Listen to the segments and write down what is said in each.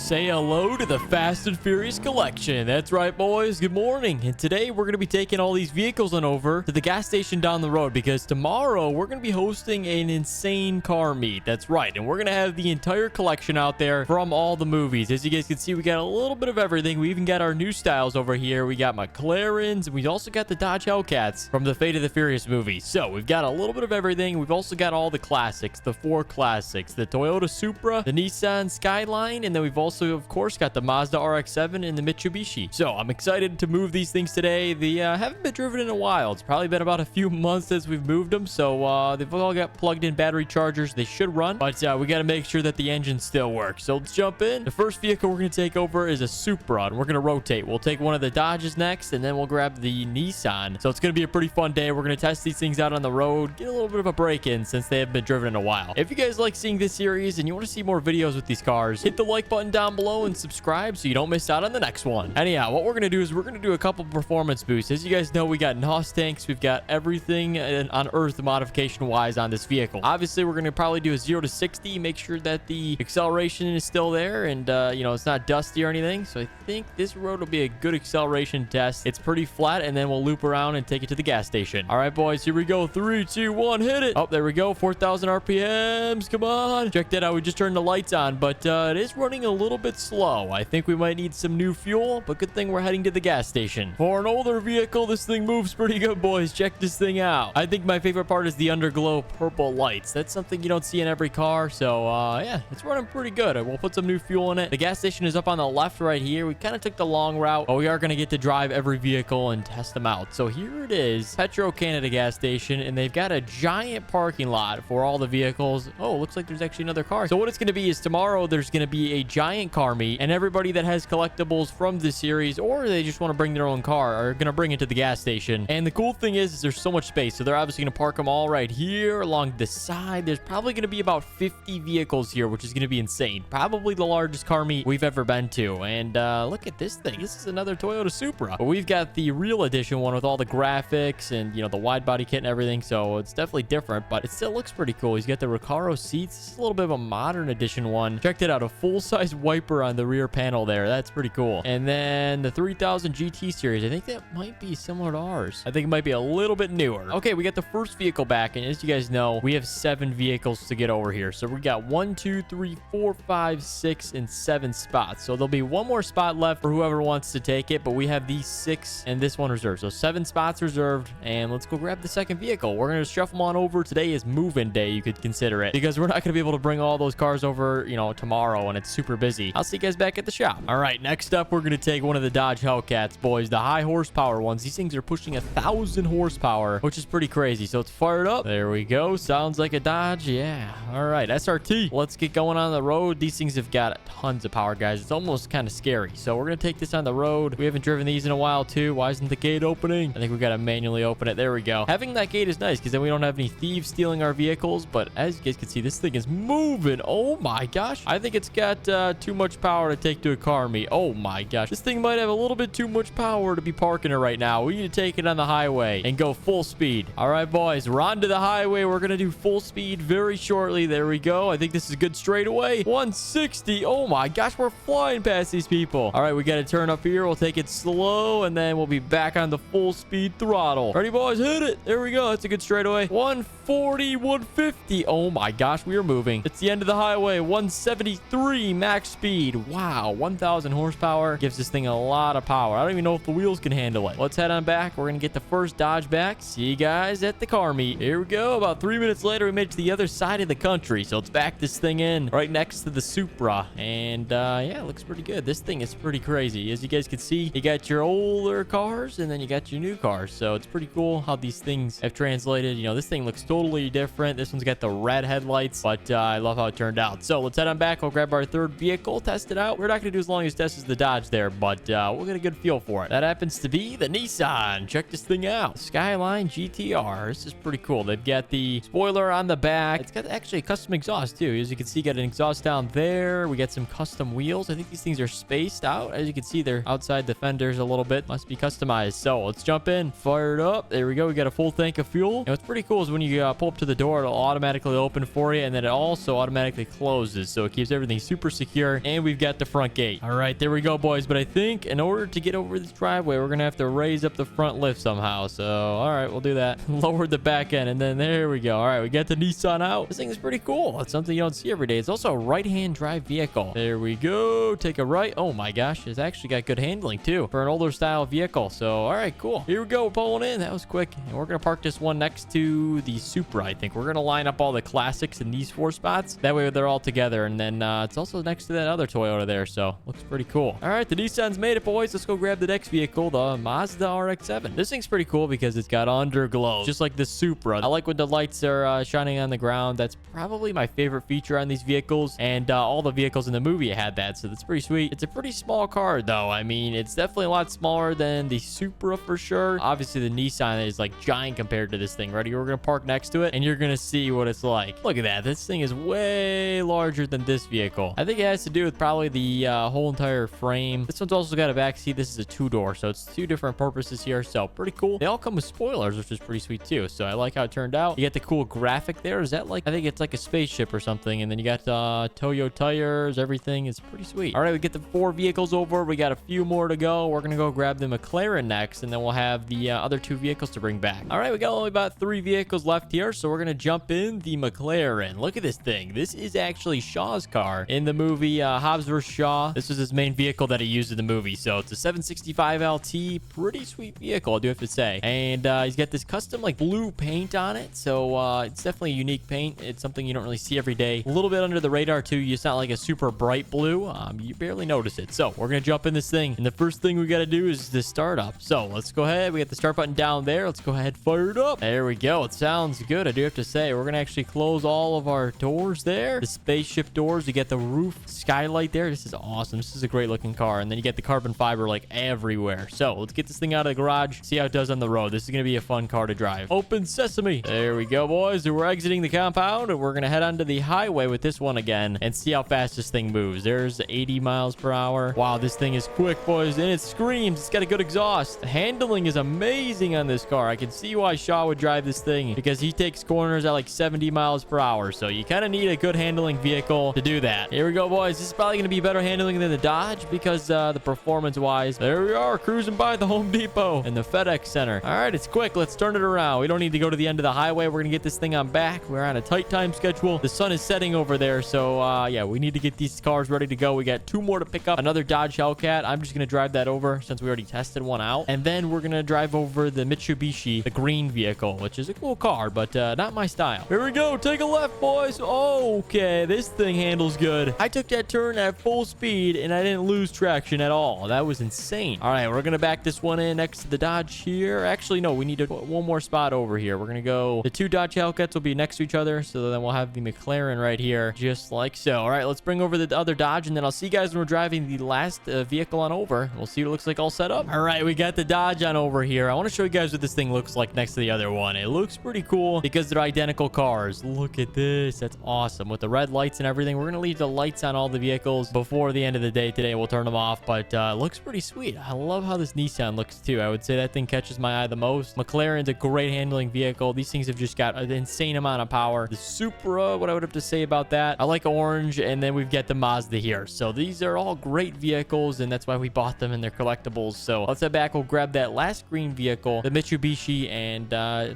Say hello to the Fast and Furious collection. That's right, boys. Good morning. And today we're going to be taking all these vehicles on over to the gas station down the road because tomorrow we're going to be hosting an insane car meet. That's right. And we're going to have the entire collection out there from all the movies. As you guys can see, we got a little bit of everything. We even got our new styles over here. We got McLarens, and we also got the Dodge Hellcats from the Fate of the Furious movie. So we've got a little bit of everything. We've also got all the classics, the 4 classics, the Toyota Supra, the Nissan Skyline, and then we've also, of course, got the Mazda RX7 and the Mitsubishi. So I'm excited to move these things today. They haven't been driven in a while. It's probably been about a few months since we've moved them. So they've all got plugged in battery chargers. They should run, but we got to make sure that the engine still works. So let's jump in. The first vehicle we're going to take over is a Supra, and we're going to rotate. We'll take one of the Dodges next, and then we'll grab the Nissan. So it's going to be a pretty fun day. We're going to test these things out on the road, get a little bit of a break-in since they haven't been driven in a while. If you guys like seeing this series and you want to see more videos with these cars, hit the like button down below and subscribe so you don't miss out on the next one. Anyhow, what we're going to do is we're going to do a couple performance boosts. As you guys know, we got NOS tanks. We've got everything on Earth modification-wise on this vehicle. Obviously, we're going to probably do a 0 to 60, make sure that the acceleration is still there and, you know, it's not dusty or anything. So I think this road will be a good acceleration test. It's pretty flat, and then we'll loop around and take it to the gas station. All right, boys, here we go. 3, 2, 1, hit it. Oh, there we go. 4,000 RPMs. Come on. Check that out. We just turned the lights on, but it is running a little bit slow. I think we might need some new fuel, but good thing we're heading to the gas station. For an older vehicle, this thing moves pretty good, boys. Check this thing out. I think my favorite part is the underglow purple lights. That's something you don't see in every car, so yeah, it's running pretty good. We'll put some new fuel in it. The gas station is up on the left right here. We kind of took the long route, but we are going to get to drive every vehicle and test them out. So here it is, Petro Canada gas station, and they've got a giant parking lot for all the vehicles. Oh, looks like there's actually another car. So what it's going to be is tomorrow there's going to be a giant car meet, and everybody that has collectibles from this series, or they just want to bring their own car, are going to bring it to the gas station. And the cool thing is there's so much space, so they're obviously going to park them all right here along the side. There's probably going to be about 50 vehicles here, which is going to be insane. Probably the largest car meet we've ever been to. And look at this thing. This is another Toyota Supra, but we've got the real edition one with all the graphics and, you know, the wide body kit and everything. So it's definitely different, but it still looks pretty cool. He's got the Recaro seats. This is a little bit of a modern edition one. Check it out, a full-size wiper on the rear panel there. That's pretty cool. And then the 3000 GT series, I think that might be similar to ours. I think it might be a little bit newer. Okay, we got the first vehicle back, and as you guys know, we have 7 vehicles to get over here. So we got 1, 2, 3, 4, 5, 6, and 7 spots. So there'll be one more spot left for whoever wants to take it, but we have these 6 and this one reserved. So 7 spots reserved, and let's go grab the second vehicle. We're going to shuffle them on over. Today is move-in day, you could consider it, because we're not going to be able to bring all those cars over, you know, tomorrow when it's super busy. I'll see you guys back at the shop. All right, next up, we're going to take one of the Dodge Hellcats, boys, the high horsepower ones. These things are pushing 1,000 horsepower, which is pretty crazy. So it's fired up. There we go. Sounds like a Dodge. Yeah. All right, SRT. Let's get going on the road. These things have got tons of power, guys. It's almost kind of scary. So we're going to take this on the road. We haven't driven these in a while, too. Why isn't the gate opening? I think we got to manually open it. There we go. Having that gate is nice because then we don't have any thieves stealing our vehicles. But as you guys can see, this thing is moving. Oh my gosh. I think it's got too much power to take to a car meet. Oh my gosh. This thing might have a little bit too much power to be parking it right now. We need to take it on the highway and go full speed. All right, boys, we're on to the highway. We're going to do full speed very shortly. There we go. I think this is good straightaway. 160. Oh my gosh, we're flying past these people. All right, we got to turn up here. We'll take it slow, and then we'll be back on the full speed throttle. Ready, boys? Hit it. There we go. That's a good straightaway. 140, 150. Oh my gosh, we are moving. It's the end of the highway. 173 max speed. Wow, 1,000 horsepower gives this thing a lot of power. I don't even know if the wheels can handle it. Let's head on back. We're going to get the first Dodge back. See you guys at the car meet. Here we go. About 3 minutes later, we made it to the other side of the country. So let's back this thing in right next to the Supra. And yeah, it looks pretty good. This thing is pretty crazy. As you guys can see, you got your older cars and then you got your new cars. So it's pretty cool how these things have translated. You know, this thing looks totally different. This one's got the red headlights, but I love how it turned out. So let's head on back. We'll grab our third vehicle, test it out. We're not going to do as long as test as the Dodge there, but we'll get a good feel for it. That happens to be the Nissan. Check this thing out. Skyline GTR. This is pretty cool. They've got the spoiler on the back. It's got actually a custom exhaust too. As you can see, got an exhaust down there. We got some custom wheels. I think these things are spaced out. As you can see, they're outside the fenders a little bit. Must be customized. So let's jump in. Fire it up. There we go. We got a full tank of fuel. And what's pretty cool is when you pull up to the door, it'll automatically open for you, and then it also automatically closes. So it keeps everything super secure. here, and we've got the front gate. All right, there we go, boys. But I think in order to get over this driveway, we're gonna have to raise up the front lift somehow. So all right, we'll do that. Lower the back end, and then there we go. All right, we got the Nissan out. This thing is pretty cool. It's something you don't see every day. It's also a right-hand drive vehicle. There we go. Take a right. Oh my gosh, it's actually got good handling too for an older style vehicle. So all right, cool. Here we go. We're pulling in. That was quick. And we're gonna park this one next to the Supra. I think we're gonna line up all the classics in these 4 spots. That way they're all together. And then it's also next to that other Toyota there. So looks pretty cool. All right, the Nissan's made it, boys. Let's go grab the next vehicle, the Mazda RX7. This thing's pretty cool because it's got underglow, just like the Supra. I like when the lights are shining on the ground. That's probably my favorite feature on these vehicles, and all the vehicles in the movie had that, so that's pretty sweet. It's a pretty small car though. I mean, it's definitely a lot smaller than the Supra for sure. Obviously the Nissan is like giant compared to this thing. Ready? We're gonna park next to it and you're gonna see what it's like. Look at that. This thing is way larger than this vehicle. I think it has to do with probably the whole entire frame. This one's also got a back seat. This is a 2-door, so it's 2 different purposes here, so pretty cool. They all come with spoilers, which is pretty sweet too, so I like how it turned out. You get the cool graphic there. Is that like, I think it's like a spaceship or something, and then you got Toyo tires. Everything is pretty sweet. All right, we get the 4 vehicles over. We got a few more to go. We're gonna go grab the McLaren next, and then we'll have the other 2 vehicles to bring back. All right, we got only about 3 vehicles left here, so we're gonna jump in the McLaren. Look at this thing. This is actually Shaw's car in the movie Hobbs vs. Shaw. This was his main vehicle that he used in the movie, so it's a 765 LT. Pretty sweet vehicle, I do have to say. And he's got this custom like blue paint on it, so it's definitely a unique paint. It's something you don't really see every day. A little bit under the radar too. It's not like a super bright blue. You barely notice it. So we're gonna jump in this thing, and the first thing we gotta do is the start up. So let's go ahead. We got the start button down there. Let's go ahead, fire it up. There we go. It sounds good, I do have to say. We're gonna actually close all of our doors there. The spaceship doors. You get the roof skylight there. This is awesome. This is a great looking car. And then you get the carbon fiber like everywhere. So let's get this thing out of the garage, see how it does on the road. This is gonna be a fun car to drive. Open sesame. There we go, boys. We're exiting the compound, and we're gonna head onto the highway with this one again and see how fast this thing moves. There's 80 miles per hour. Wow, this thing is quick, boys, and it screams. It's got a good exhaust. The handling is amazing on this car. I can see why Shaw would drive this thing, because he takes corners at like 70 miles per hour. So you kind of need a good handling vehicle to do that. Here we go, boys. This is probably gonna be better handling than the Dodge, because the performance wise, there we are, cruising by the Home Depot and the FedEx Center. All right, it's quick. Let's turn it around. We don't need to go to the end of the highway. We're gonna get this thing on back. We're on a tight time schedule. The sun is setting over there, so yeah, we need to get these cars ready to go. We got 2 more to pick up. Another Dodge Hellcat. I'm just gonna drive that over since we already tested one out, and then we're gonna drive over the Mitsubishi, the green vehicle, which is a cool car, but not my style. Here we go. Take a left, boys. Okay, this thing handles good. I took that turn at full speed, and I didn't lose traction at all. That was insane. All right, we're gonna back this one in next to the Dodge here. Actually, no, we need to put one more spot over here. We're gonna go, the 2 Dodge Hellcats will be next to each other, so then we'll have the McLaren right here, just like so. All right, let's bring over the other Dodge, and then I'll see you guys when we're driving the last vehicle on over. We'll see what it looks like all set up. All right, we got the Dodge on over here. I want to show you guys what this thing looks like next to the other one. It looks pretty cool because they're identical cars. Look at this. That's awesome. With the red lights and everything, we're gonna leave the lights on all the vehicles before the end of the day today. We'll turn them off, but looks pretty sweet. I love how this Nissan looks too. I would say that thing catches my eye the most. McLaren's a great handling vehicle. These things have just got an insane amount of power. The Supra, what I would have to say about that, I like orange, and then we've got the Mazda here. So these are all great vehicles, and that's why we bought them, and they're collectibles. So let's head back. We'll grab that last green vehicle, the Mitsubishi, and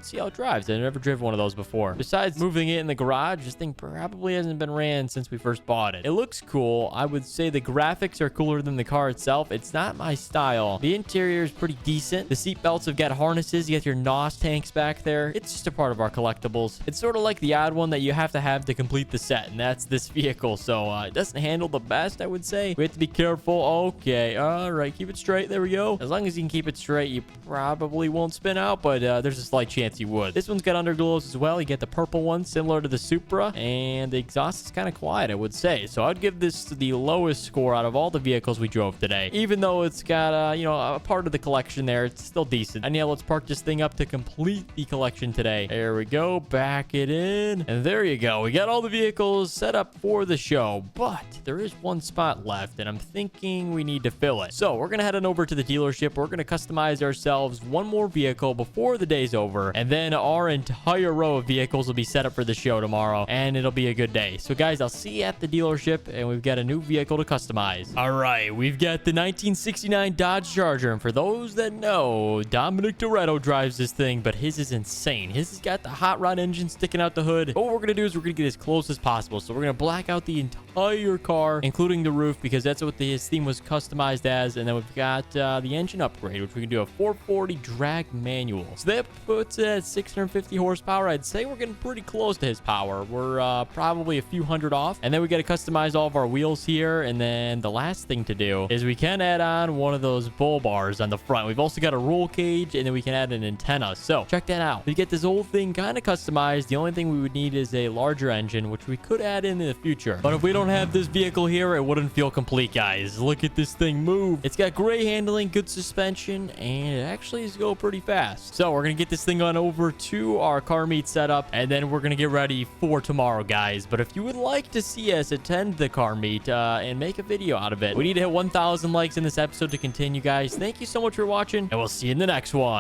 see how it drives. I've never driven one of those before. Besides moving it in the garage, this thing probably hasn't been ran since we first bought it. It looks cool. I would say the graphics are cooler than the car itself. It's not my style. The interior is pretty decent. The seat belts have got harnesses. You got your NOS tanks back there. It's just a part of our collectibles. It's sort of like the odd one that you have to complete the set, and that's this vehicle. So it doesn't handle the best, I would say. We have to be careful. Okay, all right, keep it straight. There we go. As long as you can keep it straight, you probably won't spin out, but there's a slight chance you would. This one's got underglows as well. You get the purple one, similar to the Supra, and the exhaust is kind of quiet, I would say. So I'd give this the lowest score out of all the vehicles we drove today. Even though it's got you know, a part of the collection there, it's still decent. And yeah, let's park this thing up to complete the collection today. There we go. Back it in, and there you go. We got all the vehicles set up for the show, but there is one spot left, and I'm thinking we need to fill it. So we're gonna head on over to the dealership. We're gonna customize ourselves one more vehicle before the day's over, and then our entire row of vehicles will be set up for the show tomorrow, and it'll be a good day. So guys, I'll see you at the dealership, and we've got a new vehicle to customize. All right, we've got the 1969 Dodge Charger. And for those that know, Dominic Toretto drives this thing, but his is insane. His has got the hot rod engine sticking out the hood. But what we're going to do is we're going to get as close as possible. So we're going to black out the entire car, including the roof, because that's what his theme was customized as. And then we've got the engine upgrade, which we can do a 440 drag manual. So that puts it at 650 horsepower. I'd say we're getting pretty close to his power. We're probably a few hundred off. And then we got to customize all of our wheels here. And then the last thing to do is we can add on one of those bull bars on the front. We've also got a roll cage, and then we can add an antenna. So check that out. We get this whole thing kind of customized. The only thing we would need is a larger engine, which we could add in the future. But if we don't have this vehicle here, it wouldn't feel complete, guys. Look at this thing move. It's got great handling, good suspension, and it actually is go pretty fast. So we're going to get this thing on over to our car meet setup, and then we're going to get ready for tomorrow, guys. But if you would like to see us attend the car meet and make a video out of it, we need to hit 1,000 likes in this episode to continue, guys. Thank you so much for watching, and we'll see you in the next one.